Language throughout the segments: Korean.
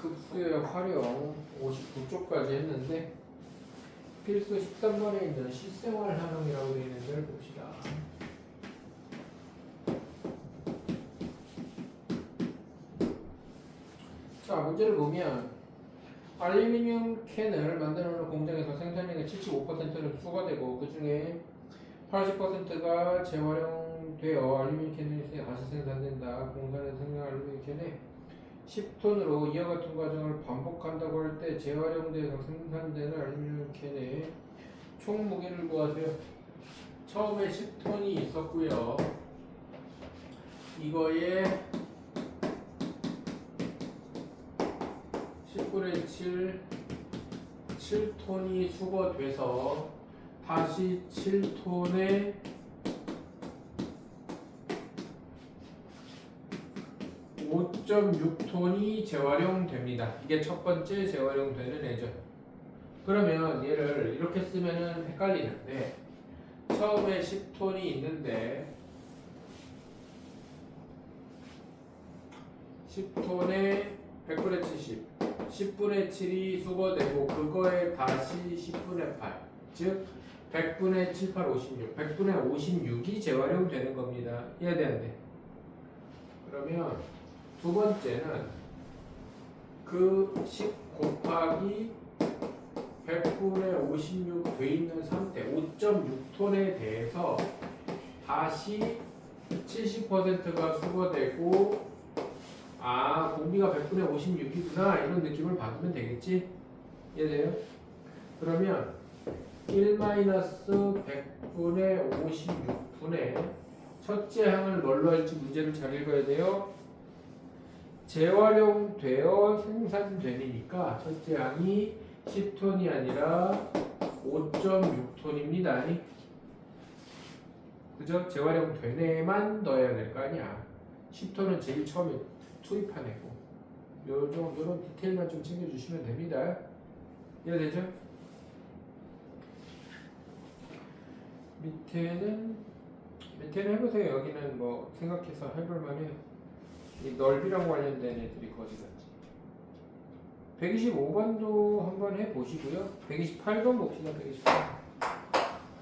급수의 활용 59쪽까지 했는데 필수 13번에 있는 실생활 활용이라고 되어 있는 데를 봅시다. 자, 문제를 보면 알루미늄 캔을 만들어 놓은 공장에서 생산량의 75%는 수거되고 그 중에 80%가 재활용되어 알루미늄 캔이 다시 생산된다. 공사는 생산 알루미늄 캔에 10톤으로 이와 같은 과정을 반복한다고 할 때 재활용돼서 생산되는 알루미늄 캔의 총 무게를 구하세요. 처음에 10톤이 있었고요. 이거에 10분의 7톤이 수거돼서 다시 7톤에 5.6톤이 재활용됩니다. 이게 첫 번째 재활용되는 애죠. 그러면 얘를 이렇게 쓰면은 헷갈리는데 처음에 10톤이 있는데 10톤에 100분의 70 10분의 7이 수거되고 그거에 다시 10분의 8 즉 100분의 7, 8, 56 100분의 56이 재활용되는 겁니다. 이해돼 안 돼? 그러면 두 번째는 그 10 곱하기 100분의 56 돼 있는 상태 5.6톤에 대해서 다시 70%가 수거되고 공비가 100분의 56이구나 이런 느낌을 받으면 되겠지? 이해돼요? 그러면 1-100분의 56분의 첫째 항을 뭘로 할지 문제를 잘 읽어야 돼요. 재활용되어 생산되니까 첫째 항이 10톤이 아니라 5.6톤입니다. 그죠? 재활용되네만 넣어야 될 거 아니야. 10톤은 제일 처음에 투입한 애고 요런 디테일만 좀 챙겨주시면 됩니다. 이해되죠? 밑에는 해보세요. 여기는 뭐 생각해서 해볼만해요. 이 넓이랑 관련된 애들이 거기 같지. 125번도 한번 해보시고요. 128번 봅시다.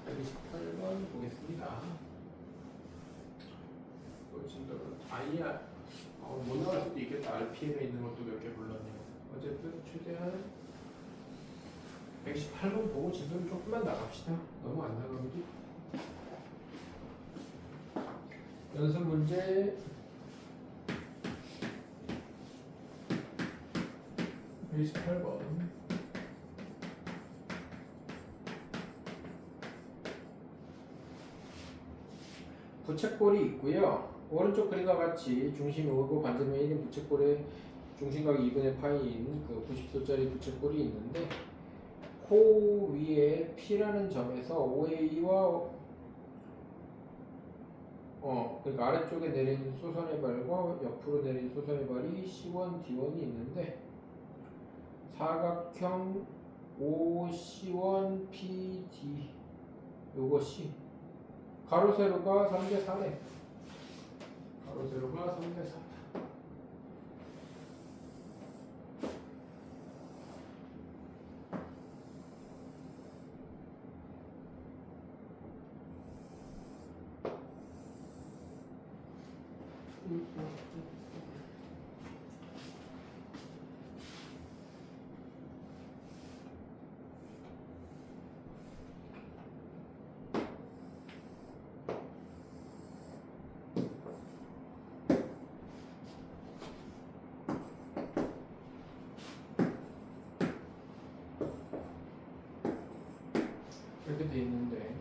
128번 보겠습니다. 아니야. 못 나갈 수도 있겠다. RPM에 있는 것도 몇 개 골랐네요. 어쨌든 최대한 118번 보고 진도를 조금만 나갑시다. 너무 안 나가면 연습 문제 128번 부채꼴이 있고요. 오른쪽 그림과 같이 중심이 5고 반지름이 1인 부채꼴에 중심각이 2분의 파이인 그 90도짜리 부채꼴이 있는데 코 위에 P라는 점에서 OA와 그러니까 아래쪽에 내린 소선의 발과 옆으로 내린 소선의 발이 C1, D1이 있는데 사각형 OC1, PD 요것이 가로 세로가 3대 4네. 가로 세로가 3대 4. 이렇게 돼 있는데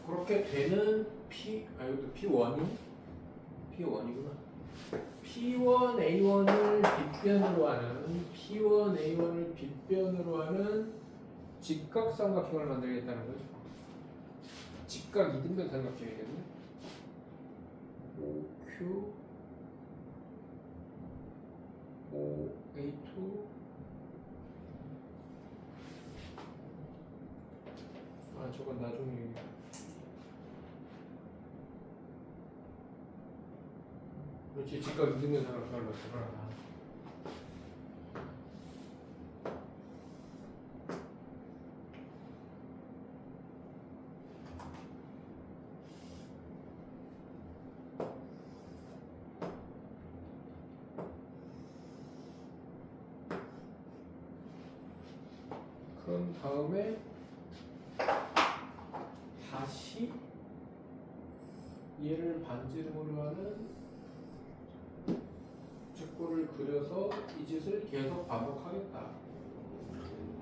그렇게 되는 이것도 P1이구나. P1A1을 빗변으로 하는 직각삼각형을 만들겠다는 거죠. 직각 이등변 삼각형이겠네. OQ OA2 저건 나중에. 1 그렇지. 직각 이등변 삼각형을 맞춰봐라. 그런 다음에 다시 얘를 반지름으로 하는 책고를 그려서 이 짓을 계속 반복하겠다.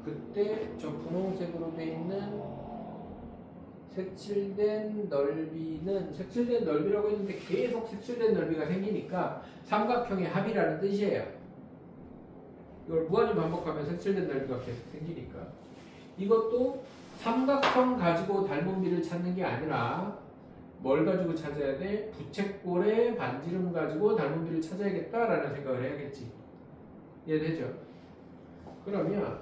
그때 저 분홍색으로 돼 있는 색칠된 넓이는 색칠된 넓이라고 했는데 계속 색칠된 넓이가 생기니까 삼각형의 합이라는 뜻이에요. 이걸 무한히 반복하면 색칠된 넓이가 계속 생기니까 이것도 삼각형 가지고 닮은 비를 찾는 게 아니라 뭘 가지고 찾아야 돼? 부채꼴의 반지름 가지고 닮은 비를 찾아야겠다라는 생각을 해야겠지. 이해되죠? 그러면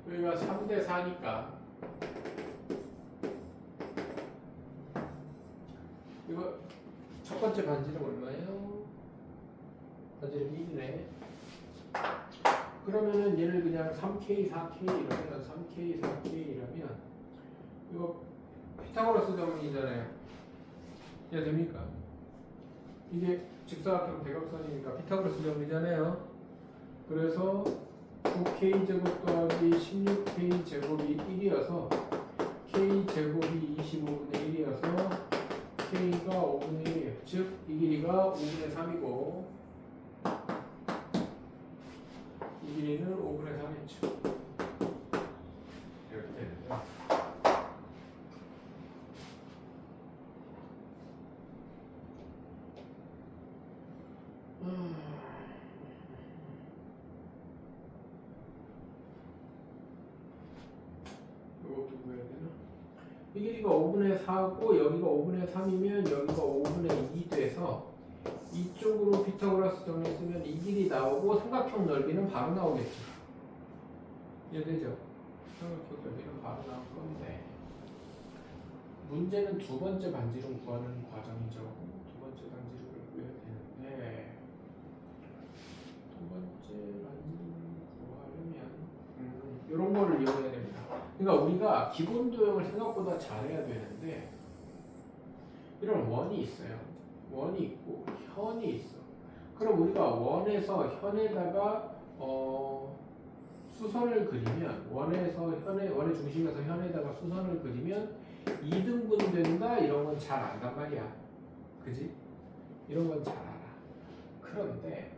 여기가 3대 4니까 이거 첫 번째 반지름 얼마예요? 반지름 1이네. 그러면은 얘를 그냥 3K, 4K 이러면 3K, 4K 이러면 이거 피타고라스 정리잖아요. 이해 됩니까? 이게 직사각형 대각선이니까 피타고라스 정리잖아요. 그래서 9K 제곱 더하기 16K 제곱이 1이어서 K 제곱이 25분의 1이어서 K가 5분의 1이에요. 즉 이 길이가 5분의 3이고 이 길이는 5분의 3이죠. 이렇게 되는데 이것도 구해야 되나? 이 길이가 5분의 4고 여기가 5분의 3이면 여기가 5분의 2 돼서 이쪽으로 피타고라스 정리 쓰면 이 길이 나오고 삼각형 넓이는 바로 나오겠죠. 이해되죠? 삼각형 넓이는 바로 나올 건데 문제는 두 번째 반지름 구하는 과정이죠. 두 번째 반지름을 구해야 되는데 두 번째 반지름 구하려면 이런 거를 이용해야 됩니다. 그러니까 우리가 기본 도형을 생각보다 잘해야 되는데 이런 원이 있어요. 원이 있고 현이 있어. 그럼 우리가 원에서 현에다가 수선을 그리면 원에서 현에 원의 중심에서 현에다가 수선을 그리면 2등분 된다 이런 건 잘 안단 말이야. 그지? 이런 건 잘 알아. 그런데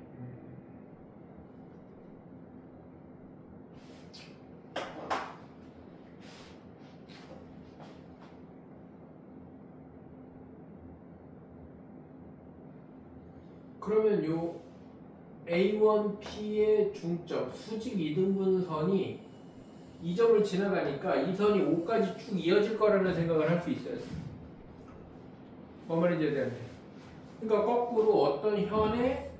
그러면 요 A1P의 중점 수직 이등분선이 이 점을 지나가니까 이 선이 5까지 쭉 이어질 거라는 생각을 할 수 있어요. 뭔 말인지 이해되는데. 그러니까 거꾸로 어떤 현의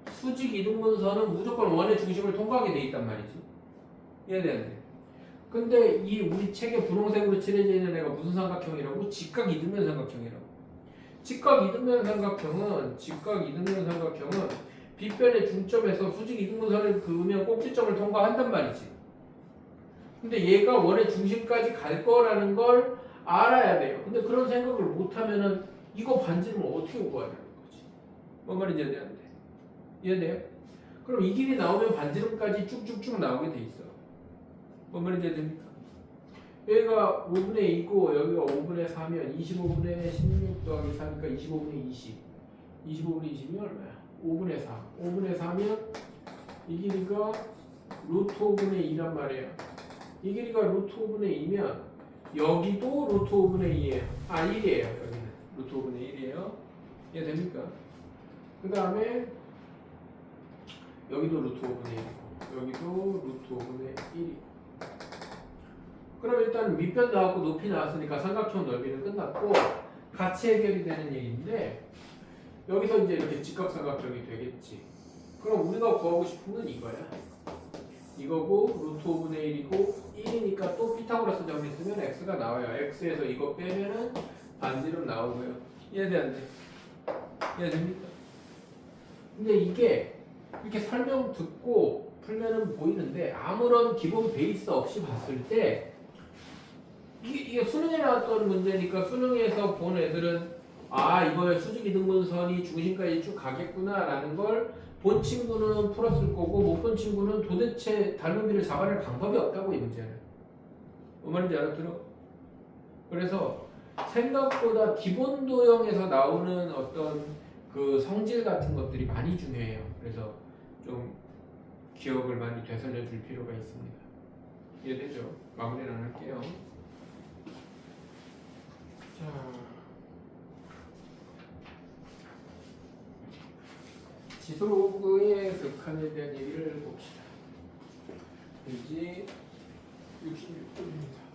수직 이등분선은 무조건 원의 중심을 통과하게 돼 있단 말이지. 이해되는데. 근데 이 우리 책에 분홍색으로 칠해져 있는 애가 무슨 삼각형이라고? 직각 이등변 삼각형이라고. 직각 이등변 삼각형은 빗변의 중점에서 수직 이등분선을 그으면 꼭지점을 통과한단 말이지. 근데 얘가 원의 중심까지 갈 거라는 걸 알아야 돼요. 근데 그런 생각을 못하면은 이거 반지름을 어떻게 구해야 되는 거지? 뭔 말인지 이해되는데. 이해돼요? 그럼 이 길이 나오면 반지름까지 쭉쭉쭉 나오게 돼 있어. 뭔 말인지 이해됩니까? 여기가 5분의 2고 여기가 5분의 4면 25분의 16 더하기 4니까 25분의 20. 25분의 20이면 얼마야? 5분의 4. 5분의 4면 이 길이가 루트 5분의 2란 말이에요. 이 길이가 루트 5분의 2면 여기도 루트 5분의 2예요. 아 1이에요. 여기는 루트 5분의 1이에요. 이해됩니까? 그 다음에 여기도 루트 5분의 1이고 여기도 루트 5분의 1이고 그럼 일단 밑변 나왔고 높이 나왔으니까 삼각형 넓이는 끝났고 같이 해결이 되는 얘기인데 여기서 이제 이렇게 직각삼각형이 되겠지. 그럼 우리가 구하고 싶은 건 이거야. 이거고 루트 5분의 1이고 1이니까 또 피타고라스 정리 쓰면 x가 나와요. x에서 이거 빼면은 반지름 나오고요. 이해돼 안 돼? 이해됩니까? 근데 이게 이렇게 설명 듣고 풀면은 보이는데 아무런 기본 베이스 없이 봤을 때 이게 수능에 나왔던 문제니까 수능에서 본 애들은 아 이거에 수직이등분선이 중심까지 쭉 가겠구나 라는 걸 본 친구는 풀었을 거고 못 본 친구는 도대체 닮은비를 잡아낼 방법이 없다고 이 문제는. 뭔 말인지 알아들어? 그래서 생각보다 기본 도형에서 나오는 어떤 그 성질 같은 것들이 많이 중요해요. 그래서 좀 기억을 많이 되살려 줄 필요가 있습니다. 이해되죠? 마무리를 안 할게요. 자, 지소로그의 극한에 대한 얘기를 봅시다. 페이지 66쪽입니다.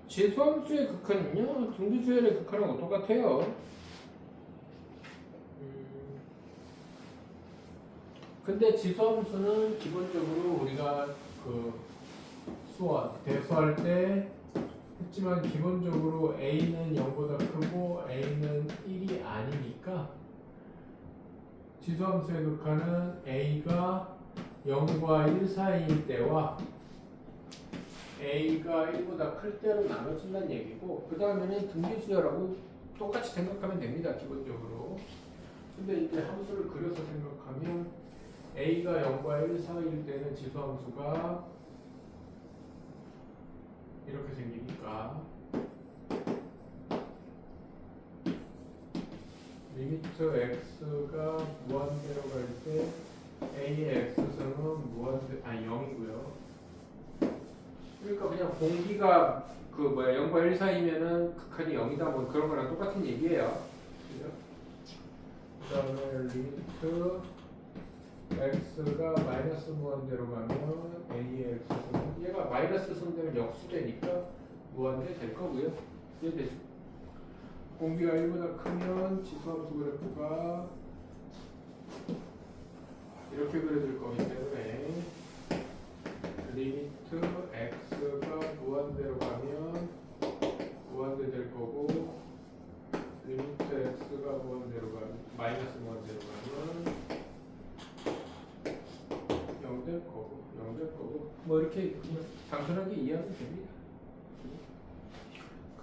지수함수의 극한은요 등비수열의 극한하고 똑같아요. 근데 지수함수는 기본적으로 우리가 그 대수할 때 했지만 기본적으로 a는 0보다 크고 a는 1이 아니니까 지수함수의 극한은 a가 0과 1 사이일 때와 a가 1보다 클 때로 나눠진다는 얘기고 그 다음에는 등비수열하고 똑같이 생각하면 됩니다. 기본적으로. 근데 이제 함수를 그려서 생각하면 a가 0과 1 사이일 때는 지수함수가 이렇게 생기니까 리미트 x가 무한대로 갈 때 a의 x승은 무한대 0이고요. 그러니까 그냥 공기가 그 0과 1 사이면은 극한이 0이다 뭐 그런 거랑 똑같은 얘기예요. 그죠? 그 다음에 리미트 x가 마이너스 무한대로 가면 a의 x승은 얘가 마이너스 승되면 역수되니까 무한대 될 거고요. 이해되죠? 공기가 1보다 크면 지수함수 그래프가 이렇게 그려질 거기 때문에 리미트 x가 무한대로 가면 무한대 될 거고 리미트 x가 무한대로 가면 마이너스 무한대로 가면 0 될 거고 0 될 거고 뭐 이렇게 그냥 단순하게 이해하면 됩니다.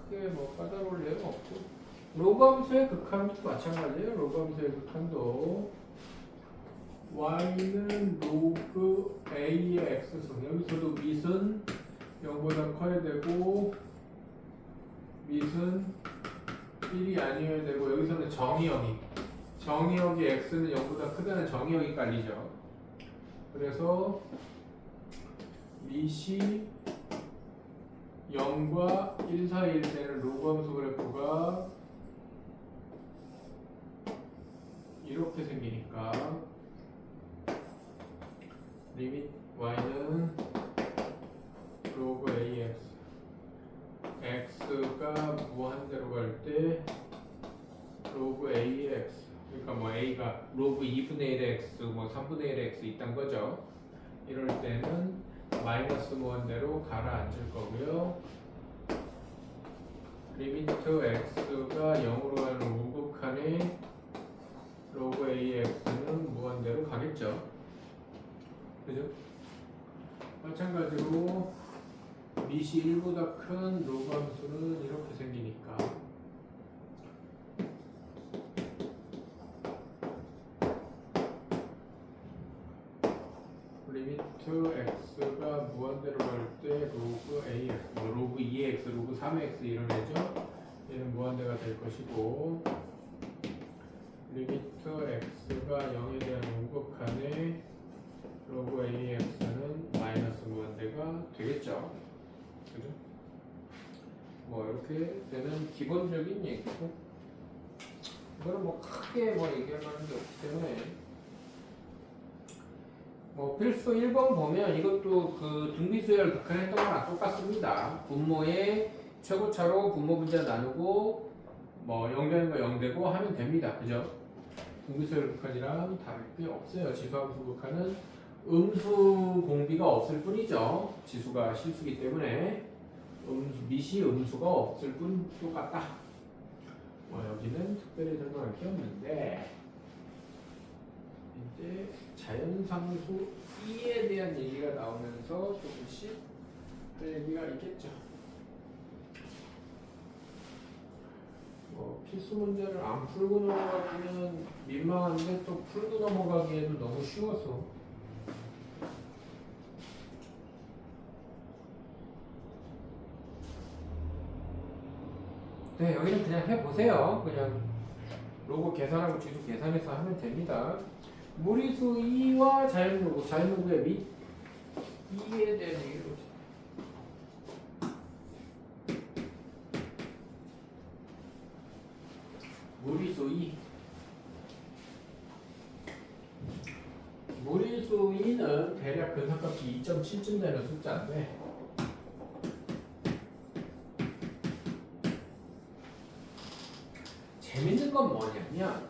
크게 뭐 까다로울 일은 없고 로그 함수의 극한도 마찬가지예요. 로그 함수의 극한도 y는 로그 a의 x승 여기서도 밑은 0보다 커야 되고 밑은 1이 아니어야 되고 여기서는 정의역이 x는 0보다 크다는 정의역이 깔리죠. 그래서 밑이 0과 1 사이일 때는 로그 함수 그래프가 이렇게 생기니까 리밋 y는 로그 ax x가 무한대로 갈 때 로그 ax 그러니까 뭐 a가 로그 2분의 1의 x 뭐 3분의 1의 x 있단 거죠. 이럴 때는 마이너스 무한대로 가라앉을 거고요. 리미트 x가 0으로 가는 우극한에 로그 ax는 무한대로 가겠죠. 그죠? 마찬가지로 밑이 1보다 큰 로그 함수는 이렇게 생기니까 리미트 x가 무한대로 갈 때 로그 ax, 로그 2x, 로그 3x 이런 애죠. 얘는 무한대가 될 것이고 리미트 x가 0에 대한 우극한의 로그 ax는 마이너스 무한대가 되겠죠. 그죠? 뭐 이렇게 되는 기본적인 얘기고 이거는 뭐 크게 뭐 얘기할 만한 게 없기 때문에 뭐 필수 1번 보면 이것도 그 등비수열 극한했던 거랑 똑같습니다. 분모의 최고차로 분모 분자 나누고 뭐 0되는 거 0되고 하면 됩니다. 그죠? 등비수열 극한이랑 다를 게 없어요. 지수함수 극한은 음수 공비가 없을 뿐이죠. 지수가 실수기 때문에 밑이 음수가 없을 뿐 똑같다. 뭐 여기는 특별히 설명할 게 없는데 이제 자연상수 2에 대한 얘기가 나오면서 조금씩 할 얘기가 있겠죠. 뭐 필수 문제를 안 풀고 넘어가기는 민망한데 또 풀고 넘어가기에도 너무 쉬워서 네, 여기는 그냥 해보세요. 그냥 로고 계산하고 지수 계산해서 하면 됩니다. 무리수 2와 자연로그, 자연로그의 밑 2에 대한 얘기를 보죠. 무리수 2. 무리수 2는 대략 근사값이 2.7쯤 되는 숫자인데 재밌는 건 뭐냐면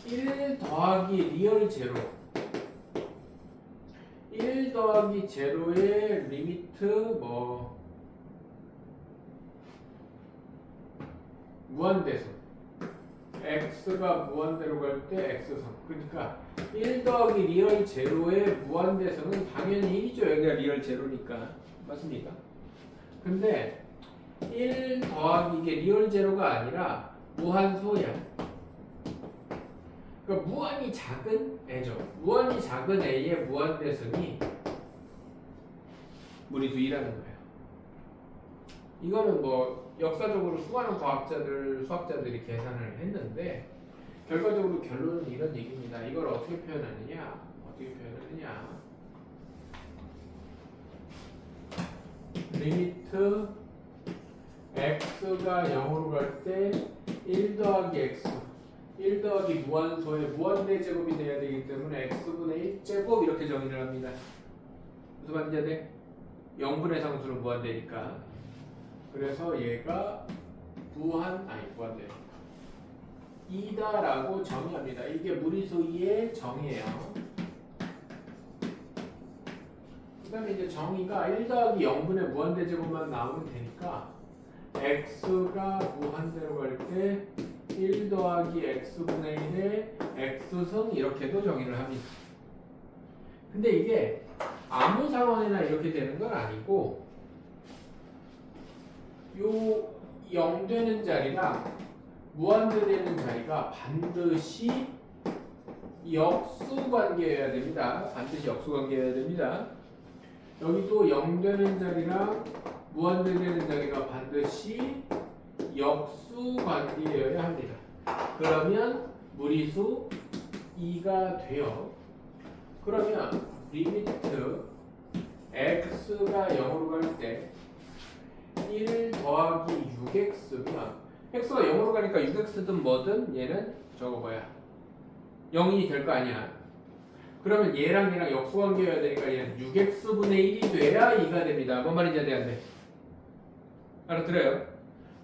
1 더하기 리얼 제로 1 더하기 제로의 리미트 뭐 무한대수 x가 무한대로 갈 때 x선 그러니까 1 더하기 리얼 제로의 무한대수는 당연히 1이죠. 여기가 리얼 제로니까 맞습니까? 근데 1 더하기 이게 리얼 제로가 아니라 무한소야. 그러니까 무한히 작은 애죠. 무한히 작은 A의 무한대승이 무리수 2라는 거예요. 이거는 뭐 역사적으로 수많은 수학자들이 계산을 했는데 결과적으로 결론은 이런 얘기입니다. 이걸 어떻게 표현하느냐? 리미트 x가 0으로 갈 때 1 더하기 x 1 더하기 무한소의 무한대 제곱이 돼야 되기 때문에 x분의 1제곱 이렇게 정의를 합니다. 무슨 말인지 돼? 0분의 상수는 무한대니까. 그래서 얘가 무한대 2다라고 정의합니다. 이게 무리수 2의 정의예요. 그 다음에 이제 정의가 1 더하기 0분의 무한대 제곱만 나오면 되니까 x가 무한대로 갈 때 1 더하기 x분의 1의 x승 이렇게도 정의를 합니다. 근데 이게 아무 상황이나 이렇게 되는 건 아니고 요 0 되는 자리랑 무한대 되는 자리가 반드시 역수관계여야 됩니다. 반드시 역수관계여야 됩니다. 여기도 0 되는 자리랑 무한대 되는 자리가 반드시 역수관계여야 합니다. 그러면 무리수 2가 돼요. 그러면 리미트 x가 0으로 갈 때 1 더하기 6x면 x가 0으로 가니까 6x든 뭐든 얘는 저거 뭐야 0이 될 거 아니야. 그러면 얘랑 역수관계여야 되니까 얘는 6x분의 1이 돼야 2가 됩니다. 뭔 말인지 안 돼? 알아들어요?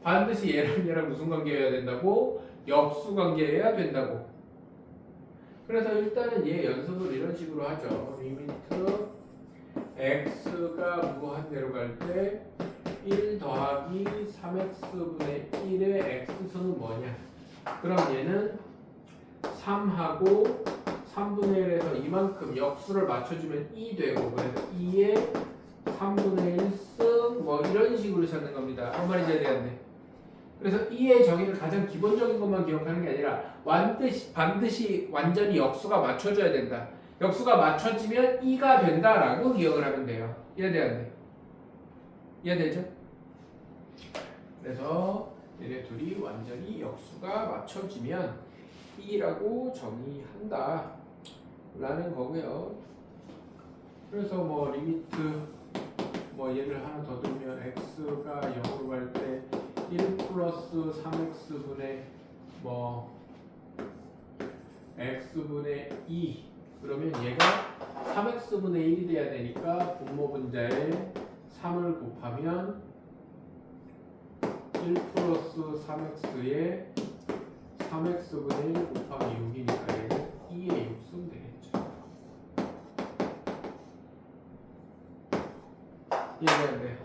반드시 얘랑 무슨 관계여야 된다고? 역수관계여야 된다고. 그래서 일단은 얘 연습을 이런 식으로 하죠. 리미트 x가 무한대로 갈 때 1 더하기 3x분의 1의 x수는 뭐냐? 그럼 얘는 3하고 3분의 1에서 이만큼 이만큼 역수를 맞춰주면 2 되고 그래서 2의 3분의 1승 뭐 이런 식으로 찾는 겁니다. 아무 말인지 이해되는데. 그래서 2의 정의를 가장 기본적인 것만 기억하는 게 아니라 반드시 완전히 역수가 맞춰져야 된다. 역수가 맞춰지면 2가 된다라고 기억을 하면 돼요. 이해되는데. 이해되죠? 그래서 얘네 둘이 완전히 역수가 맞춰지면 2라고 정의한다 라는 거고요. 그래서 뭐 리미트 뭐 얘를 하나 더 두면 x가 0으로 갈 때 1 플러스 3x분의 뭐 x분의 2 그러면 얘가 3x분의 1이 돼야 되니까 분모 분자에 3을 곱하면 1 플러스 3x에 3x분의 1 곱하기 6이니까 얘는 2의 6승 되겠죠. 이해가 안 돼요?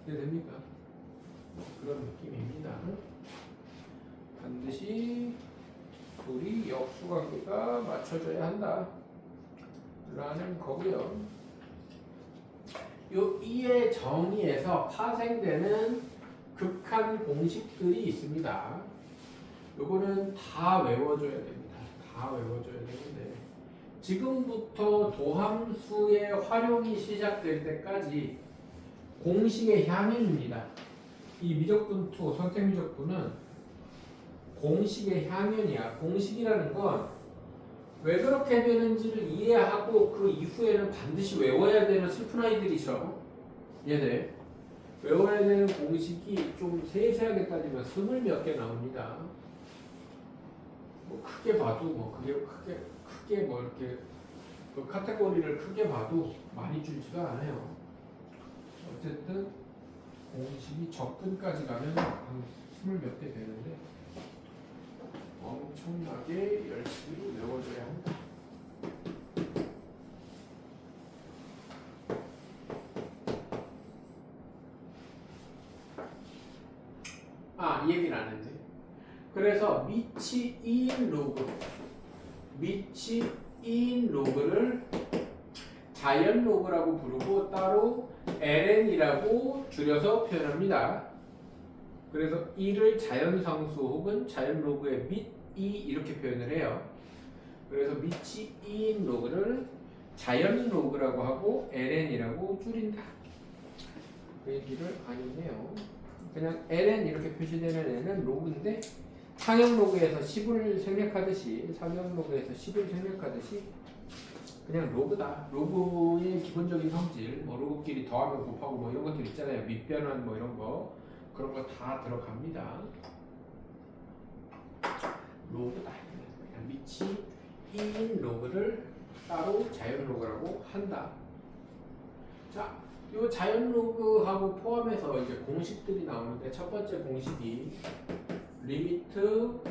이해됩니까? 그런 느낌입니다. 반드시 둘이 역수관계가 맞춰져야 한다 라는 거고요. 요 2의 정의에서 파생되는 극한 공식들이 있습니다. 요거는 다 외워줘야 됩니다. 다 외워줘야 되는데 지금부터 도함수의 활용이 시작될 때까지 공식의 향연입니다. 이 미적분2 선택미적분은 공식의 향연이야. 공식이라는 건 왜 그렇게 되는지를 이해하고 그 이후에는 반드시 외워야 되는 슬픈 아이들이죠. 얘네 외워야 되는 공식이 좀 세세하게 따지면 20몇 개 나옵니다. 뭐 크게 봐도 뭐 그게 크게 뭐 이렇게 그 카테고리를 크게 봐도 많이 줄지가 않아요. 어쨌든 공식이 접근까지 가면 한 20몇 개 되는데 엄청나게 열심히 외워줘야 합니다. 이 얘기는 안 했지. 그래서 미치 2인 로그를 자연 로그라고 부르고 따로 ln이라고 줄여서 표현합니다. 그래서 2를 자연상수 혹은 자연 로그의 밑 2 이렇게 표현을 해요. 그래서 미치 2인 로그를 자연 로그라고 하고 ln이라고 줄인다. 그 얘기를 안 했네요. 그냥 ln 이렇게 표시되는 애는 로그인데 상형 로그에서 10을 생략하듯이 상형 로그에서 10을 생략하듯이 그냥 로그다. 로그의 기본적인 성질, 뭐 로그끼리 더하면 곱하고 뭐 이런 것들 있잖아요. 밑변환 뭐 이런 거 그런 거 다 들어갑니다. 로그다. 그냥 미치 2인 로그를 따로 자연 로그라고 한다. 자, 이 자연 로그하고 포함해서 이제 공식들이 나오는데 첫 번째 공식이 리미트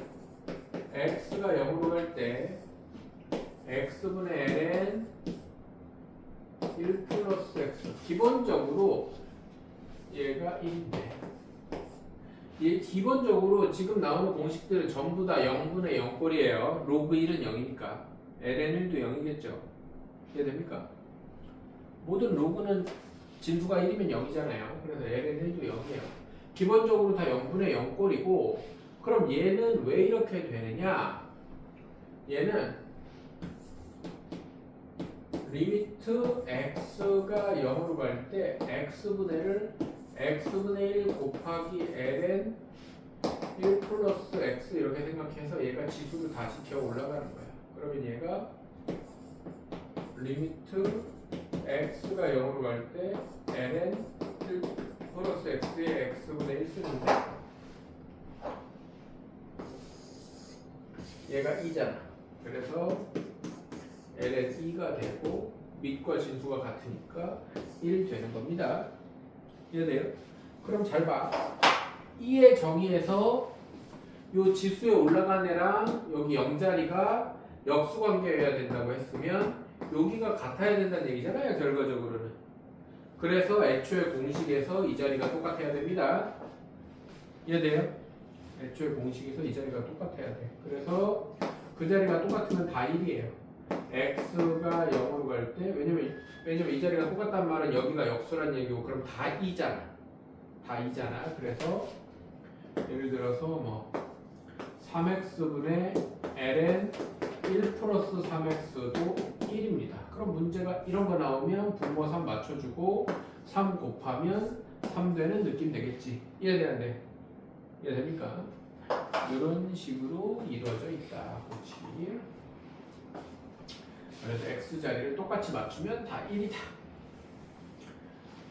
x가 0으로 갈 때 x분의 ln 1 플러스 x 기본적으로 얘가 1인데 얘 기본적으로 지금 나오는 공식들은 전부 다 0분의 0꼴이에요. 로그 1은 0이니까 ln 1도 0이겠죠. 이해됩니까? 모든 로그는 진수가 1이면 0이잖아요. 그래서 ln 1도 0이에요. 기본적으로 다 0분의 0꼴이고 그럼 얘는 왜 이렇게 되느냐? 얘는 리미트 x가 0으로 갈 때 x분의 1 곱하기 ln 1 플러스 x 이렇게 생각해서 얘가 지수를 다시 기어 올라가는 거야. 그러면 얘가 리미트 x가 0으로 갈 때 ln 1 플러스 x의 x분의 1 쓰는데 얘가 2잖아. 그래서 ln 2가 되고 밑과 진수가 같으니까 1 되는 겁니다. 이해돼요? 그럼 잘 봐. 2의 정의에서 요 지수에 올라간 애랑 여기 0자리가 역수관계여야 된다고 했으면 여기가 같아야 된다는 얘기잖아요. 결과적으로는. 그래서 애초에 공식에서 이 자리가 똑같아야 됩니다. 이해돼요? 애초에 공식에서 이 자리가 똑같아야 돼. 그래서 그 자리가 똑같으면 다 1이에요. x가 0으로 갈 때 왜냐면 이 자리가 똑같단 말은 여기가 역수란 얘기고 그럼 다 2잖아. 다 2잖아. 그래서 예를 들어서 뭐 3x분의 ln 1 플러스 3x도 1입니다. 그럼 문제가 이런 거 나오면 분모 3 맞춰주고 3 곱하면 3 되는 느낌 되겠지. 이해돼 안 돼? 이해됩니까? 이런 식으로 이루어져 있다. 그렇지. 그래서 x 자리를 똑같이 맞추면 다 1이다.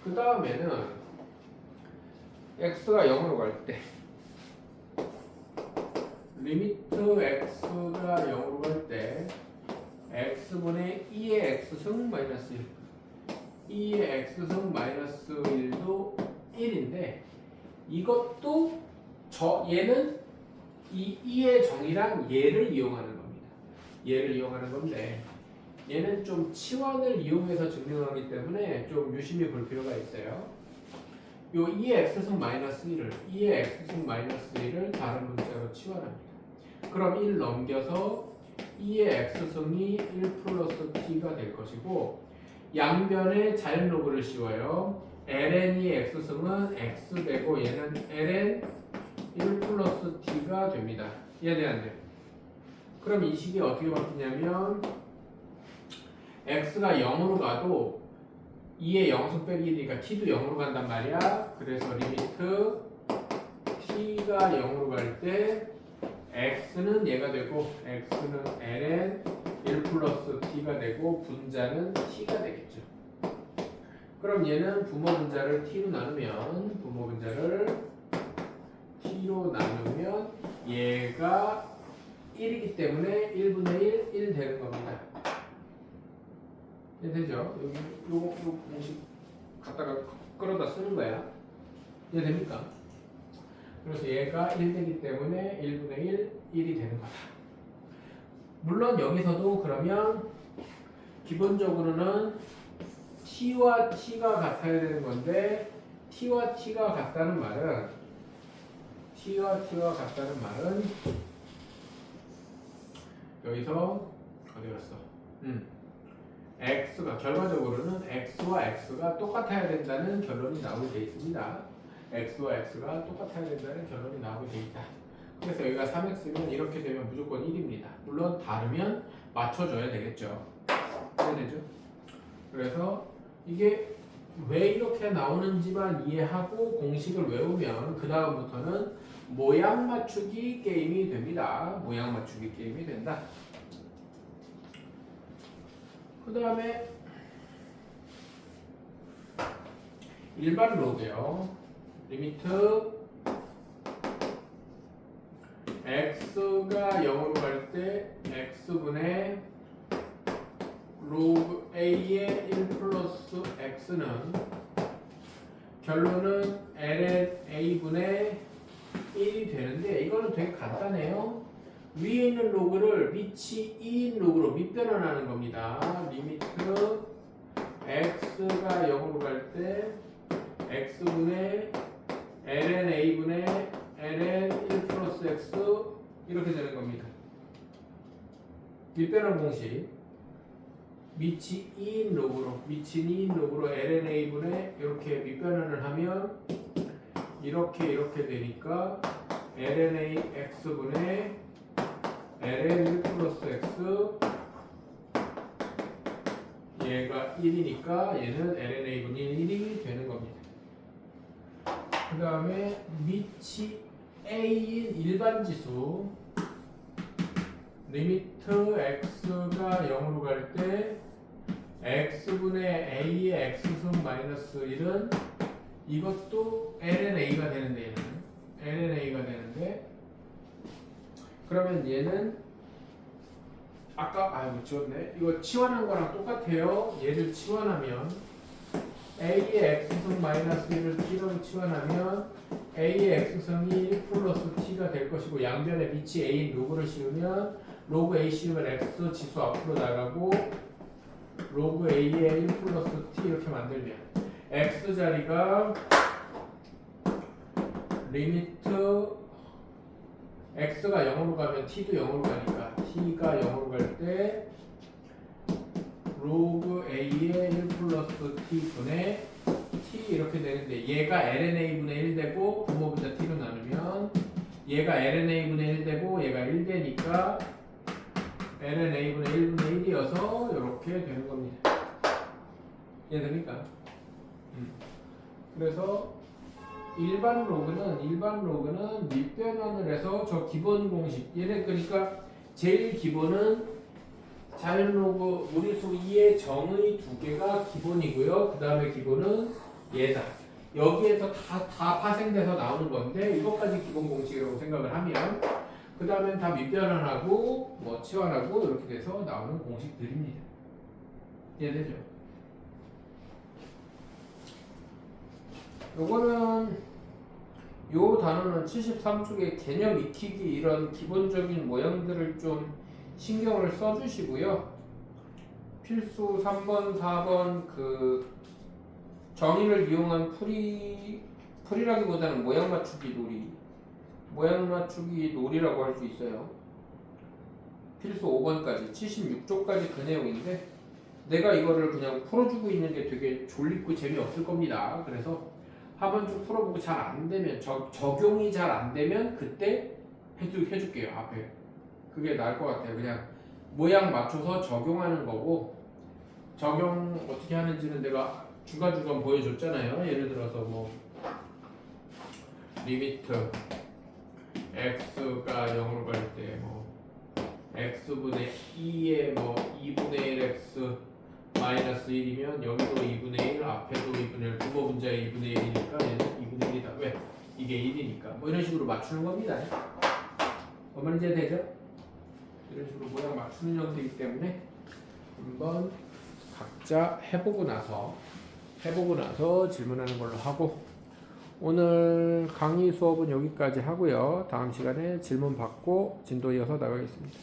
그 다음에는 x가 0으로 갈 때 리미트 x가 0으로 갈 때 x분의 2의 x승 마이너스 1 2의 x승 마이너스 1도 1인데 이것도 얘는 이 2의 정의랑 얘를 이용하는 겁니다. 얘를 이용하는 건데 얘는 좀 치환을 이용해서 증명하기 때문에 좀 유심히 볼 필요가 있어요. 요 2의 x승 마이너스 1을 2의 x승 마이너스 1을 다른 문자로 치환합니다. 그럼 1 넘겨서 2의 x승이 1 플러스 t가 될 것이고 양변에 자연로그를 씌워요. ln이 x승은 x 되고 얘는 ln 1 플러스 t가 됩니다. 이해돼 안 돼? 그럼 이 식이 어떻게 바뀌냐면 x가 0으로 가도 2의 0승 빼기 1이니까 t도 0으로 간단 말이야. 그래서 리미트 t가 0으로 갈 때 x는 얘가 되고 x는 ln 1 플러스 t가 되고 분자는 t가 되겠죠. 그럼 얘는 부모 분자를 t로 나누면 얘가 1이기 때문에 1분의 1 되는 겁니다. 이해되죠? 여기 요 공식 갖다가 끌어다 쓰는 거야. 이해됩니까? 그래서 얘가 1 되기 때문에 1분의 1이 되는 거다. 물론 여기서도 그러면 기본적으로는 t와 t가 같아야 되는 건데 t와 t가 같다는 말은 여기서 어디 갔어? x가 결과적으로는 x와 x가 똑같아야 된다는 결론이 나오게 되어 있습니다. x와 x가 똑같아야 된다는 결론이 나오게 되어 있다. 그래서 여기가 3x면 이렇게 되면 무조건 1입니다. 물론 다르면 맞춰줘야 되겠죠. 이해되죠? 그래서 이게 왜 이렇게 나오는지만 이해하고 공식을 외우면 그 다음부터는 모양 맞추기 게임이 됩니다. 모양 맞추기 게임이 된다. 그 다음에 일반 로그요. 리미트 x가 0으로 갈 때 x분의 로그 a의 1 플러스 x는 결론은 ln a분의 1이 되는데 이거는 되게 간단해요. 위에 있는 로그를 밑이 2인 로그로 밑변환하는 겁니다. 리미트 x가 0으로 갈 때 x분의 ln a분의 ln 1 플러스 x 이렇게 되는 겁니다. 밑변환 공식 밑이 2인 로그로 ln a분의 이렇게 밑변환을 하면 이렇게 되니까 ln a x분의 ln 1 플러스 x 얘가 1이니까 얘는 ln a분의 1이 되는 겁니다. 그 다음에 밑이 a인 일반지수 리미트 x가 0으로 갈 때 x분의 a의 x승 마이너스 1은 이것도 ln a가 되는데 ln a가 되는데 그러면 얘는 아까 지웠네. 이거 치환한 거랑 똑같아요. 얘를 치환하면 a의 x승 마이너스 1을 t로 치환하면 a의 x승이 1 플러스 t가 될 것이고 양변에 밑이 a인 로그를 씌우면 로그 a 씌우면 x 지수 앞으로 나가고 로그 a의 1 플러스 t 이렇게 만들면 x 자리가 리미트 x가 0으로 가면 t도 0으로 가니까 t가 0으로 갈 때 로그 a의 1 플러스 t분의 t 이렇게 되는데 얘가 lna분의 1 되고 분모분자 t로 나누면 얘가 lna분의 1 되고 얘가 1 되니까 lna분의 1분의 1이어서 이렇게 되는 겁니다. 이해됩니까? 그래서 일반 로그는 밑변환을 해서 저 기본 공식 얘네 그러니까 제일 기본은 자연 로그 무리수 2의 정의 두 개가 기본이고요. 그 다음에 기본은 얘다. 여기에서 다 파생돼서 나오는 건데 이것까지 기본 공식이라고 생각을 하면 그 다음엔 다 밑변환하고 뭐 치환하고 이렇게 돼서 나오는 공식들입니다. 이해되죠? 요거는 요 단어는 73쪽에 개념 익히기 이런 기본적인 모양들을 좀 신경을 써주시고요. 필수 3번, 4번 그 정의를 이용한 풀이라기보다는 모양 맞추기 놀이라고 할 수 있어요. 필수 5번까지 76쪽까지 그 내용인데 내가 이거를 그냥 풀어주고 있는 게 되게 졸립고 재미없을 겁니다. 그래서 한번 쭉 풀어보고 잘 안 되면 적용이 잘 안 되면 그때 해줄게요. 앞에 그게 나을 것 같아요. 그냥 모양 맞춰서 적용하는 거고 적용 어떻게 하는지는 내가 주간주간 보여줬잖아요. 예를 들어서 뭐 리미트 x가 0으로 갈 때 뭐 x분의 2에 뭐 2분의 1 x 마이너스 1이면 여기도 2분의 1 앞에도 2분의 1 분모분자의 2분의 1이니까 얘는 2분의 1이다. 왜? 이게 1이니까 뭐 이런 식으로 맞추는 겁니다. 뭔 말인지 되죠? 이런 식으로 모양 맞추는 형태이기 때문에 한번 각자 해보고 나서 질문하는 걸로 하고 오늘 강의 수업은 여기까지 하고요. 다음 시간에 질문 받고 진도 이어서 나가겠습니다.